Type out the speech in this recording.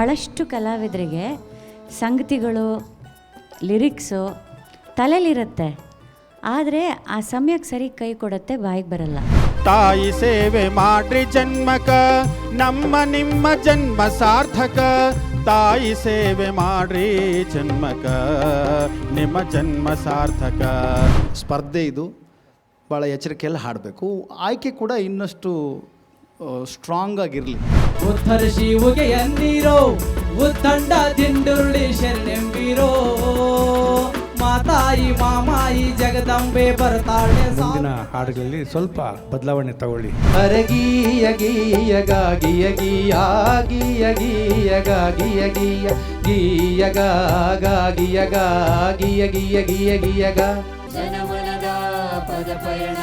ಭಾಳಷ್ಟು ಕಲಾವಿದರಿಗೆ ಸಂಗತಿಗಳು ಲಿರಿಕ್ಸು ತಲೆಯಲ್ಲಿರುತ್ತೆ, ಆದರೆ ಆ ಸಮಯಕ್ಕೆ ಸರಿ ಕೈ ಕೊಡುತ್ತೆ, ಬಾಯಿಗೆ ಬರಲ್ಲ. ತಾಯಿ ಸೇವೆ ಮಾಡ್ರಿ ಜನ್ಮಕ, ನಮ್ಮ ನಿಮ್ಮ ಜನ್ಮ ಸಾರ್ಥಕ. ತಾಯಿ ಸೇವೆ ಮಾಡ್ರಿ ಜನ್ಮಕ, ನಿಮ್ಮ ಜನ್ಮ ಸಾರ್ಥಕ. ಸ್ಪರ್ಧೆ ಇದು, ಭಾಳ ಎಚ್ಚರಿಕೆಯಲ್ಲಿ ಹಾಡಬೇಕು. ಆಯ್ಕೆ ಕೂಡ ಇನ್ನಷ್ಟು ಸ್ಟ್ರಾಂಗ್ ಆಗಿರಲಿ. ಉತ್ತರಿಸಿ ಉಗೆ ಎಂದಿರೋ ಉತ್ತಂಡ ದಿಂಡುರುಳಿ ಶರಣೆಂಬಿರೋ, ಮಾತಾಯಿ ಮಾಮಾಯಿ ಜಗದಂಬೆ ಬರ್ತಾಳೆ. ಮುಂದಿನ ಹಾಡುಗಳಲ್ಲಿ ಸ್ವಲ್ಪ ಬದಲಾವಣೆ ತಗೊಳ್ಳಿ. ಅರಗೀಯ ಗೀಯ ಗಾಗಿಯ ಗೀಯ ಗೀಯ ಗೀಯ ಗಾಗಿಯ ಗೀಯ ಗೀಯ ಗಾಗಿಯ ಗಾಗಿಯ ಗೀಯ ಗೀಯ ಗೀಯ ಗಾ. ಜನಮನದ ಪದ ಪಯಣ